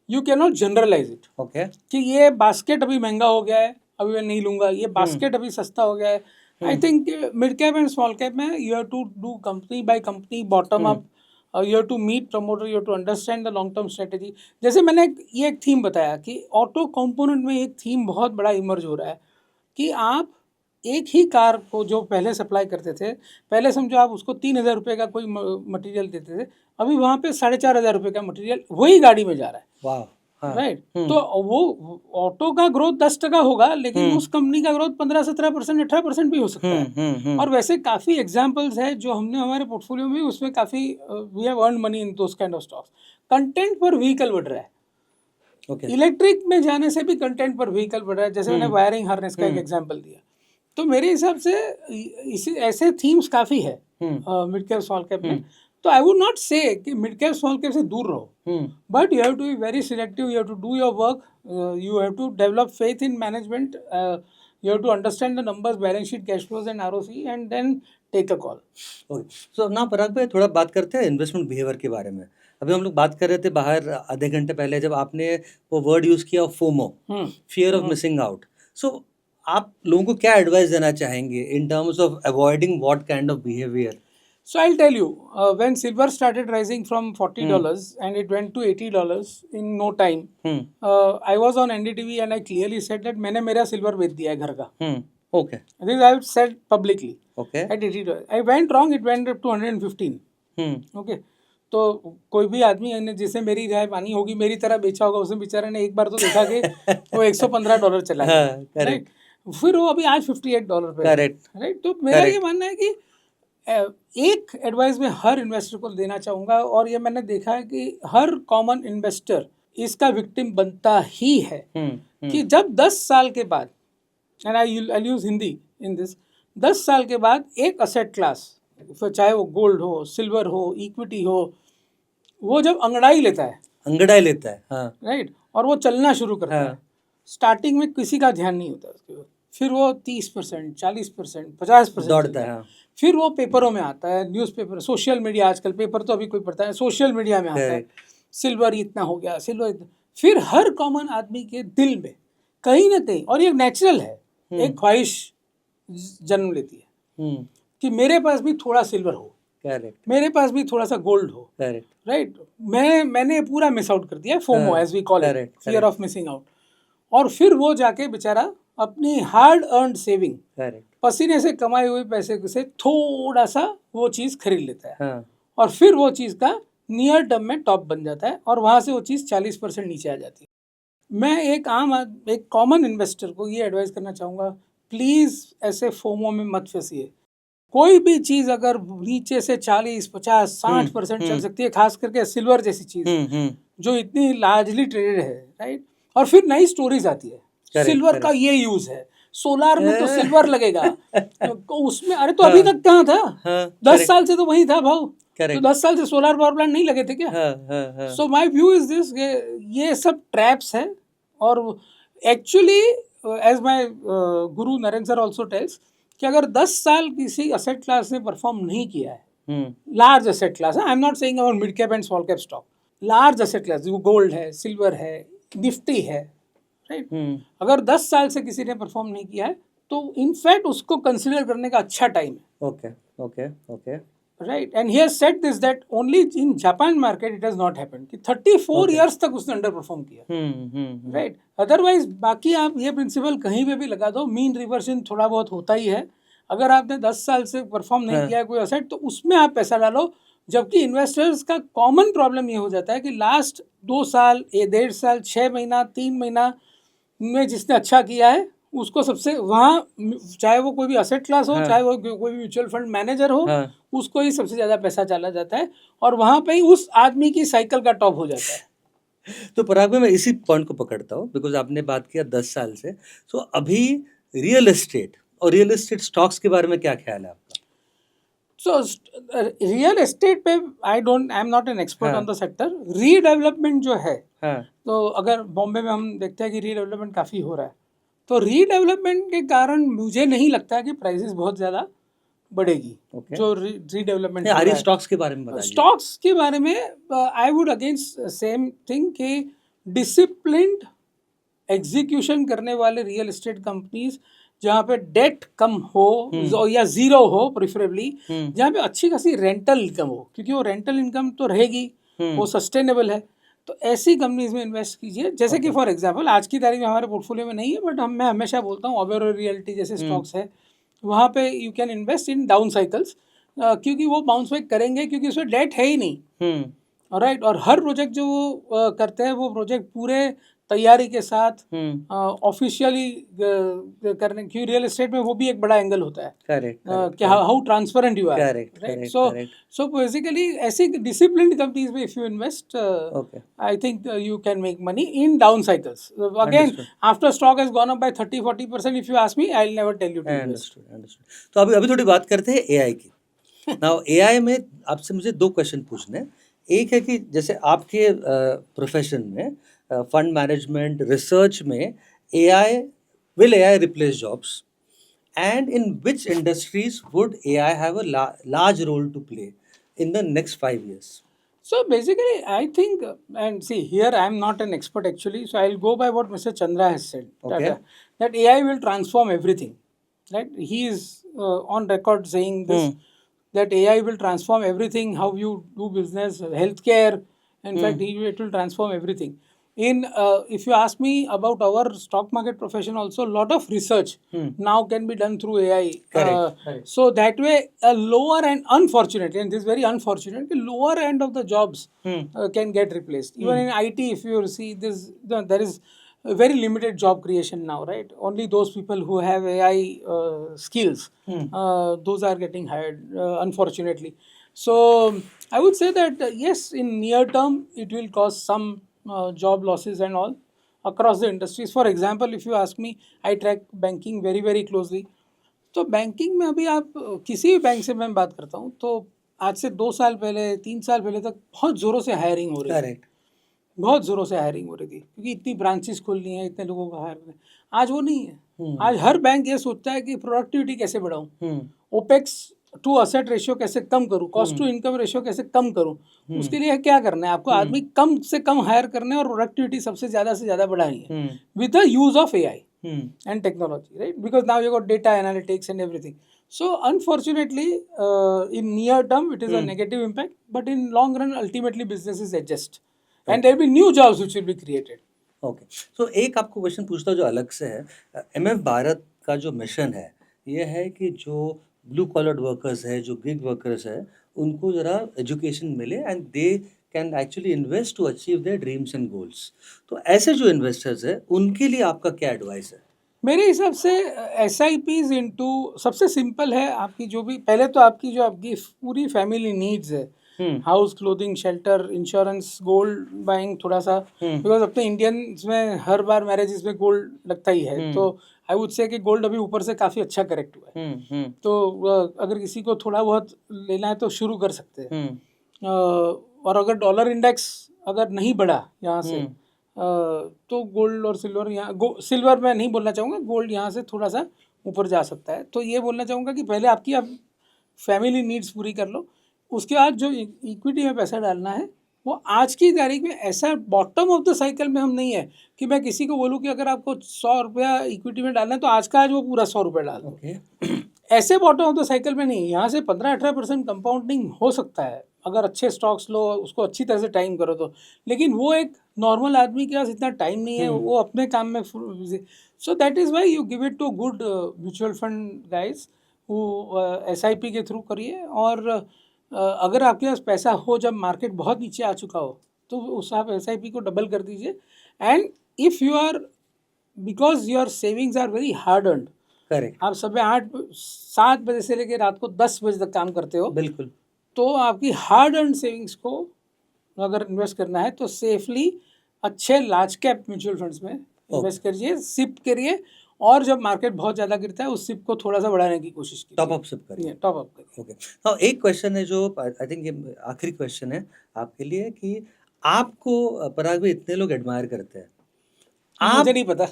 You cannot generalize it. Okay. कि ये बास्केट अभी महंगा हो गया है, अभी मैं नहीं लूँगा, ये बास्केट अभी सस्ता हो गया है. I think mid cap and small cap में you have to do company by company, bottom up you have to meet promoter, you have to understand the long term strategy. जैसे मैंने ये एक थीम बताया कि ऑटो कंपोनेंट में एक थीम बहुत बड़ा इमर्ज हो रहा है कि आप एक ही कार को जो पहले सप्लाई करते थे, पहले समझो आप उसको 3,000 रुपये का कोई मटेरियल देते थे, अभी वहाँ पे 4,500 रुपये का मटेरियल वही गाड़ी में जा रहा है. वाह. हाँ. राइट. तो वो ऑटो का ग्रोथ 10% होगा, लेकिन उस कंपनी का ग्रोथ 15-17%, 18% भी हो सकता है. और वैसे काफ़ी एग्जाम्पल्स है जो हमने हमारे पोर्टफोलियो में, उसमें काफ़ी we have earn money in those kind of stocks. Content पर व्हीकल बढ़ रहा है. इलेक्ट्रिक में जाने से भी कंटेंट पर व्हीकल बढ़ रहा है. जैसे मैंने वायरिंग हार्नेस का एक एग्जाम्पल दिया. तो मेरे हिसाब से इसी ऐसे थीम्स काफ़ी है मिड कैप स्मॉल कैप में. तो आई वुड नॉट से कि मिड कैप स्मॉल कैप से दूर रहो, but you have to be very selective. You have to do your work. You have to develop faith in management. You have to understand the numbers, balance sheet, cash flows and ROC, and then take a call. Okay. So ना पराग भाई, थोड़ा बात करते हैं इन्वेस्टमेंट बिहेवियर के बारे में. अभी हम लोग बात कर रहे थे बाहर आधे घंटे पहले, जब आपने वो वर्ड यूज़ किया FOMO, fear of missing out. So आप लोगों को क्या एडवाइस देना चाहेंगे in terms of avoiding what kind of behaviour? So I'll tell you, when silver started rising from $40 and it went to $80 in no time, I was on NDTV and I clearly said that मैंने मेरा silver बेच दिया है घर का. Okay. This I've said publicly. Okay. At $80. I went wrong. It went up to 115. Okay. तो कोई भी आदमी जिसे मेरी राय मानी होगी, मेरी तरह बेचा होगा, उसने बेचारे ने एक बार तो देखा कि वो $115 चला गया. राइट. फिर वो अभी आज $58 पे. करेक्ट. राइट. तो मेरा ये मानना है कि एक एडवाइस मैं हर इन्वेस्टर को देना चाहूँगा, और ये मैंने देखा है कि हर कॉमन इन्वेस्टर इसका विक्टिम बनता ही है, कि जब 10 साल के बाद, and I use Hindi in this, 10 साल के बाद एक असेट क्लास, चाहे वो गोल्ड हो, सिल्वर हो, इक्विटी हो, वो जब अंगड़ाई लेता है, हाँ. राइट, और वो चलना शुरू करता है, स्टार्टिंग में किसी का ध्यान नहीं होता उसके बाद, फिर वो 30%, 40%, 50% दौड़ता है. हाँ. फिर वो पेपरों में आता है, न्यूज़पेपर, सोशल मीडिया, आजकल पेपर तो अभी कोई पढ़ता है, सोशल मीडिया में आता है, सिल्वर इतना हो गया, सिल्वर इतना. फिर हर कॉमन आदमी के दिल में कहीं ना कहीं, और ये नेचुरल है, एक ख्वाहिश जन्म लेती है कि मेरे पास भी थोड़ा सिल्वर हो, करेक्ट, मेरे पास भी थोड़ा सा गोल्ड हो. करेक्ट. राइट. मैंने पूरा मिस आउट कर दिया, FOMO as we call it, fear of missing out. और फिर वो जाके बेचारा अपनी हार्ड अर्नड सेविंग, पसीने से कमाए हुए पैसे से थोड़ा सा वो चीज़ खरीद लेता है. हाँ. और फिर वो चीज़ का नियर टर्म में टॉप बन जाता है, और वहाँ से वो चीज़ 40% नीचे आ जाती है. मैं एक कॉमन इन्वेस्टर को ये एडवाइस करना चाहूँगा, प्लीज़ ऐसे फोमो में मत फंसिए. कोई भी चीज़ अगर नीचे से 40, 50, 60% चल सकती है, खास करके सिल्वर जैसी चीज़ जो इतनी लार्जली ट्रेडेड है. राइट. और फिर नई स्टोरीज आती है, सिल्वर का ये यूज है, सोलार में तो सिल्वर लगेगा, तो उसमें अरे तो अभी तक कहाँ था, 10 साल से तो वही था भाव, तो 10 साल से सोलार पावर प्लांट नहीं लगे थे क्या? So my view is this, ये सब ट्रैप्स है. और actually as my Guru Narendra sir also tells कि अगर 10 साल किसी असेट क्लास ने परफॉर्म नहीं किया है, large asset class, I am not saying about mid cap and small cap stock, large asset class जो गोल्ड है, सिल्वर है, निफ्टी है, राइट. अगर 10 साल से किसी ने परफॉर्म नहीं किया है, तो इनफैक्ट उसको कंसिडर करने का अच्छा टाइम है. Okay. Right. And he has said this that only in Japan market it has not happened, कि 34 इयर्स तक उसने अंडर परफॉर्म किया. राइट. अदरवाइज बाकी आप ये प्रिंसिपल कहीं पे भी लगा दो, मीन रिवर्सन थोड़ा बहुत होता ही है. अगर आपने 10 साल से परफॉर्म नहीं किया है कोई असेट, तो उसमें आप पैसा डालो. जबकि इन्वेस्टर्स का कॉमन प्रॉब्लम ये हो जाता है कि लास्ट 2 साल, 1.5 साल, 6 महीना, 3 महीना में जिसने अच्छा किया है उसको सबसे वहाँ, चाहे वो कोई भी असेट क्लास हो, चाहे वो कोई भी म्यूचुअल फंड मैनेजर हो, उसको ही सबसे ज़्यादा पैसा चला जाता है, और वहाँ पे ही उस आदमी की साइकिल का टॉप हो जाता है. तो पराग भाई, मैं इसी पॉइंट को पकड़ता हूँ, बिकॉज आपने बात किया 10 साल से. सो अभी रियल एस्टेट और रियल एस्टेट स्टॉक्स के बारे में क्या ख्याल है आपका? So रियल एस्टेट पे आई am not an expert on the sector. Redevelopment जो है, तो अगर बॉम्बे में हम देखते हैं कि रीडेवलपमेंट काफ़ी हो रहा है, तो रीडेवलपमेंट के कारण मुझे नहीं लगता है कि प्राइसेस बहुत ज़्यादा बढ़ेगी. जो रीडेवलपमेंट स्टॉक्स के बारे में बताइए. स्टॉक्स के बारे में I would against same thing कि डिसिप्लिन्ड एग्जीक्यूशन करने वाले रियल एस्टेट कंपनीज जहाँ पे डेट कम हो या जीरो हो प्रिफरेबली, जहाँ पे अच्छी खासी रेंटल इनकम हो, क्योंकि वो रेंटल इनकम तो रहेगी, वो सस्टेनेबल है। तो ऐसी कंपनीज में इन्वेस्ट कीजिए, जैसे कि फॉर एग्जांपल आज की तारीख में हमारे पोर्टफोलियो में नहीं है, बट मैं हमेशा बोलता हूँ ओबेरो रियल्टी जैसे स्टॉक्स है, वहाँ पे you can invest in down cycles, क्योंकि वो बाउंस बैक करेंगे, क्योंकि उसमें डेट है ही नहीं। राइट, और हर प्रोजेक्ट जो वो करते हैं, वो प्रोजेक्ट पूरे तैयारी के साथ ऑफिशियली करने, क्योंकि रियल एस्टेट में वो भी एक बड़ा एंगल होता है। करेक्ट कि how transparent you are, correct right? Correct so basically ऐसी डिसिप्लिन्ड कंपनीज में if you invest, okay I think you can make money in down cycles. Again, Understood. after stock has gone up by 30-40%, if you ask me, I'll never tell you to invest. Understood. तो अभी अभी थोड़ी बात करते हैं एआई की। नाउ एआई में आपसे मुझे दो क्वेश्चन पूछने हैं। एक है कि जैसे आपके प्रोफेशन में फंड मैनेजमेंट रिसर्च में AI replace jobs, and in which industries would AI have a large role to play in the next 5 years? So basically, I think, and see, here I am not an expert actually, so I'll go by what Mr. Chandra has said, Okay. that AI will transform everything. Right? He is on record saying this, that AI will transform everything, how you do business, healthcare. In fact, it will transform everything. If you ask me about our stock market profession, also a lot of research now can be done through AI. Correct. So that way, a lower and unfortunately, and this is very unfortunate, the lower end of the jobs can get replaced. Even in IT, if you see this, there is a very limited job creation now, right? Only those people who have AI skills, those are getting hired, unfortunately. So I would say that yes, in near term, it will cause some job losses and all across the industries. For example, if you ask me, I track banking very closely. तो बैंकिंग में अभी आप किसी भी बैंक से मैं बात करता हूँ, तो आज से 2 साल पहले, 3 साल पहले तक बहुत ज़ोरों से हायरिंग हो रही थी, करेक्ट बहुत ज़ोरों से हायरिंग हो रही थी, क्योंकि इतनी ब्रांचेस खुलनी है, इतने लोगों को हायर करना है। आज वो नहीं है। आज हर बैंक ये सोचता है कि प्रोडक्टिविटी कैसे बढ़ाऊँ, ओपेक्स टू असेट रेशियो कैसे कम करूँ, कॉस्ट टू इनकम रेशियो कैसे कम करूँ। उसके लिए क्या करना है आपको, आदमी कम से कम हायर करने और प्रोडक्टिविटी सबसे ज़्यादा से ज़्यादा बढ़ानी है with the use of AI and technology, right? Because now you got data analytics and everything. So unfortunately, in near term, it is a negative impact, but in long run, ultimately businesses adjust, and there will be new jobs which will be created. Okay so एक आपको क्वेश्चन पूछता हूँ जो अलग से है। एमएफ भारत का जो मिशन है ये है कि जो ब्लू कॉलर्ड वर्कर्स है, जो गिग वर्कर्स है, उनको ज़रा एजुकेशन मिले and they can actually invest to achieve their dreams and goals. तो ऐसे जो इन्वेस्टर्स है उनके लिए आपका क्या एडवाइस है? मेरे हिसाब से SIPs इनटू सबसे सिंपल है। आपकी जो भी पहले तो आपकी जो आपकी पूरी फैमिली नीड्स है, house, clothing, shelter, insurance, gold buying थोड़ा सा, बिकॉज अपने इंडियंस में हर बार मैरिजेस में गोल्ड लगता ही है, तो आई वुड से कि गोल्ड अभी ऊपर से काफ़ी अच्छा करेक्ट हुआ है। तो अगर किसी को थोड़ा बहुत लेना है तो शुरू कर सकते हैं। और अगर डॉलर इंडेक्स अगर नहीं बढ़ा यहाँ से, तो गोल्ड और सिल्वर, यहाँ सिल्वर मैं नहीं बोलना चाहूँगा, गोल्ड यहाँ से थोड़ा सा ऊपर जा सकता है। तो ये बोलना चाहूँगा कि पहले आपकी आप फैमिली नीड्स पूरी कर लो, उसके बाद जो इक्विटी में पैसा डालना है वो आज की तारीख में ऐसा बॉटम ऑफ द साइकिल में हम नहीं है कि मैं किसी को बोलूँ कि अगर आपको 100 रुपया इक्विटी में डालना है तो आज का आज वो पूरा 100 रुपया डाल दो। ऐसे बॉटम ऑफ द साइकिल में नहीं, यहाँ से 15-18% कंपाउंडिंग हो सकता है अगर अच्छे स्टॉक्स लो, उसको अच्छी तरह से टाइम करो तो। लेकिन वो एक नॉर्मल आदमी के पास इतना टाइम नहीं है, वो अपने काम में so that is why you give it to good mutual fund guys, वो SIP के थ्रू करिए। और अगर आपके पास पैसा हो, जब मार्केट बहुत नीचे आ चुका हो, तो उस आप SIP को डबल कर दीजिए। And if you are, because your savings are very hard earned, correct, आप सुबह 7 बजे से लेकर रात को 10 बजे तक काम करते हो, बिल्कुल, तो आपकी हार्ड अर्न सेविंग्स को अगर इन्वेस्ट करना है तो सेफली अच्छे लार्ज कैप म्यूचुअल फंड्स में इन्वेस्ट करिए, सिप करिए, और जब मार्केट बहुत ज़्यादा गिरता है उस सिप को थोड़ा सा बढ़ाने की कोशिश कीजिए, टॉप अप सिप करिए, टॉप अप करिए। ओके। हाँ, एक क्वेश्चन है जो आई थिंक ये आखिरी क्वेश्चन है आपके लिए कि आपको पराग भाई इतने लोग एडमायर करते हैं, मुझे नहीं पता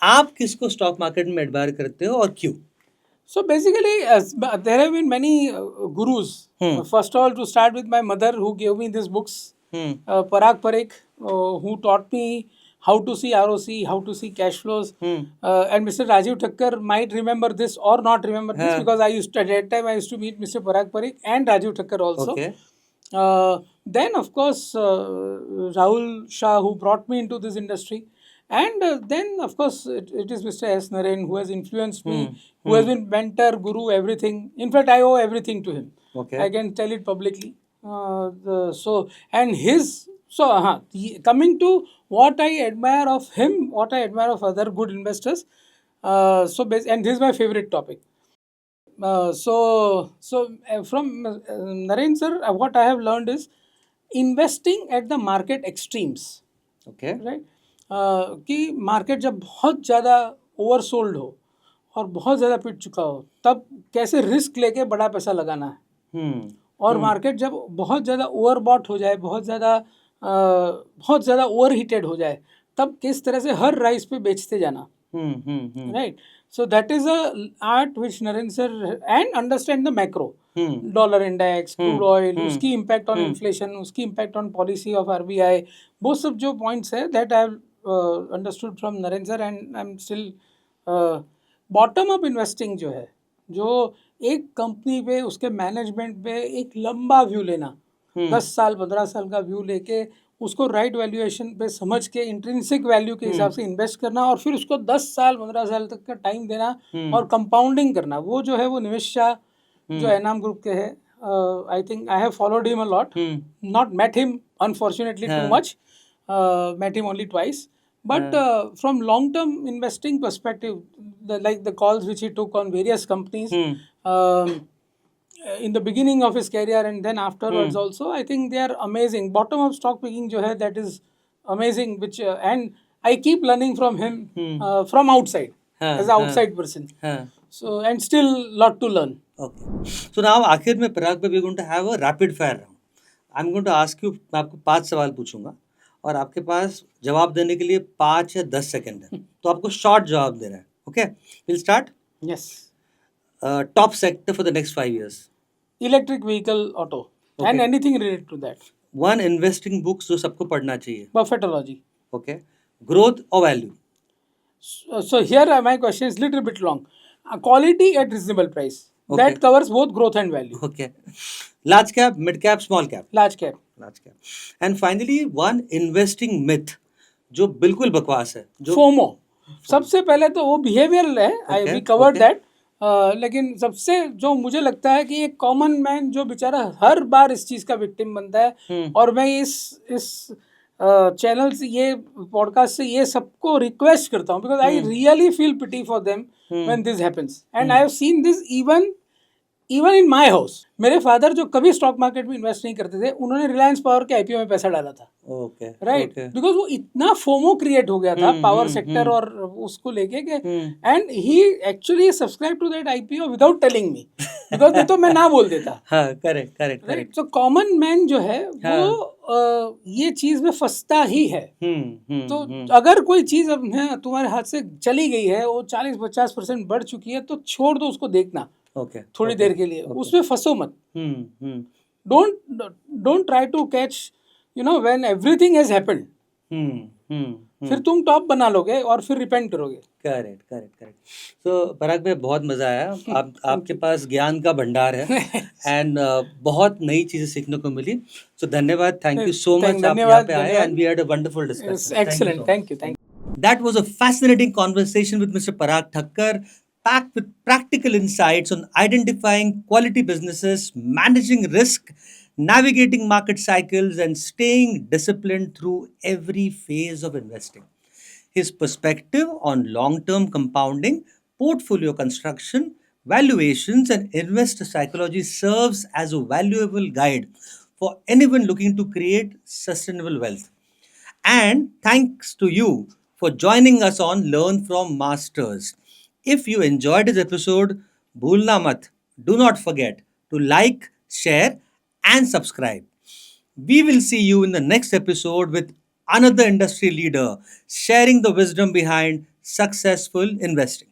आप किसको स्टॉक मार्केट में एडमायर करते हो और क्यों? So basically, there have been many gurus. First of all, to start with, my mother who gave me these books, Parag Parekh, who taught me how to see ROC, how to see cash flows. And Mr. Rajiv Thakkar might remember this or not remember this, because at that time I used to meet Mr. Parag Parikh and Rajiv Thakkar also. Okay. Then of course Rahul Shah, who brought me into this industry. And then of course it is Mr. S. Naren, who has influenced me, who has been mentor, guru, everything. In fact, I owe everything to him. Okay. I can tell it publicly. Coming to what I admire of him, what I admire of other good investors. And this is my favorite topic. From Naren sir, what I have learned is investing at the market extremes. Okay. Right कि मार्केट जब बहुत ज़्यादा ओवरसोल्ड हो और बहुत ज़्यादा पिट चुका हो, तब कैसे रिस्क लेके बड़ा पैसा लगाना है. और मार्केट जब बहुत ज़्यादा ओवरबॉट हो जाए, बहुत ज़्यादा ओवर हीटेड हो जाए, तब किस तरह से हर राइस पे बेचते जाना. Right. So that is a art which Naren sir, and understand the macro, dollar index, crude oil, उसकी impact on inflation, उसकी impact on policy of RBI, वो सब जो points है that I have understood from Naren sir, and I'm still bottom up investing जो है, जो एक कंपनी पे, उसके मैनेजमेंट पे एक लंबा व्यू लेना, 10 साल 15 साल का व्यू लेके उसको राइट वैल्यूएशन पे समझ के इंट्रिंसिक वैल्यू के हिसाब से इन्वेस्ट करना, और फिर उसको 10 साल 15 साल तक का टाइम देना और कंपाउंडिंग करना. वो जो है वो निवेश शाह जो एनाम ग्रुप के है, I think I have followed him a lot, not met him unfortunately too much, met him only twice, but from long term investing perspective, like the calls which he took on various companies in the beginning of his career and then afterwards also, I think they are amazing. Bottom up stock picking jo hai, that is amazing, which and I keep learning from him from outside, as an outside person. So, and still lot to learn. Okay. So now आखिर में पराग पे we are going to have a rapid fire round. I'm going to ask you, मैं आपको 5 सवाल पूछूंगा और आपके पास जवाब देने के लिए 5 या 10 सेकंड है. तो आपको शॉर्ट जवाब देना है. Okay? We'll start. Yes. Top sector for the next 5 years. Electric vehicle, auto, and anything related to that. One investing books जो सबको पढ़ना चाहिए. Buffettology. Okay. Growth or value? So here my question is little bit long. Quality at reasonable price. Okay. That covers both growth and value. Okay. Large cap, mid cap, small cap. Large cap. Large cap. And finally, one investing myth जो बिल्कुल बकवास है. जो FOMO. सबसे पहले तो वो behavioral है. We covered that. लेकिन सबसे जो मुझे लगता है कि एक कॉमन मैन जो बेचारा हर बार इस चीज़ का विक्टिम बनता है, और मैं इस चैनल से, ये पॉडकास्ट से ये सबको रिक्वेस्ट करता हूँ, because I really feel pity for them when this happens, and I have seen this even in my house. मेरे फादर जो कभी स्टॉक मार्केट में इन्वेस्ट नहीं करते थे, उन्होंने रिलायंस पावर के आईपीओ में पैसा डाला था. राइट. बिकॉज वो इतना फोमो क्रिएट हो गया था पावर सेक्टर और उसको लेके के, and he actually subscribe to that IPO without telling me, because नहीं तो मैं ना बोल देता. करेक्ट. तो कॉमन मैन जो है वो ये चीज में फंसता ही है. तो अगर कोई चीज अब तुम्हारे हाथ से चली गई है, वो 40-50% बढ़ चुकी है, तो छोड़ दो उसको देखना थोड़ी देर के लिए. उसमें फंसो मत. Don't try to catch when everything has happened. फिर तुम टॉप बना लोगे और फिर रिपेंट करोगे. करेक्ट. तो पराग भाई बहुत मजा आया. आपके पास ज्ञान का भंडार है एंड बहुत नई चीजें सीखने को मिली. सो धन्यवाद. Thank you so much. आप यहाँ पे आए and we had a wonderful discussion. Excellent. Thank you. That was a fascinating conversation with Mr. Parag Thakkar, packed with practical insights on identifying quality businesses, managing risk, navigating market cycles, and staying disciplined through every phase of investing. His perspective on long-term compounding, portfolio construction, valuations, and investor psychology serves as a valuable guide for anyone looking to create sustainable wealth. And thanks to you for joining us on Learn from Masters. If you enjoyed this episode, bhulna mat, do not forget to like, share, and subscribe. We will see you in the next episode with another industry leader sharing the wisdom behind successful investing.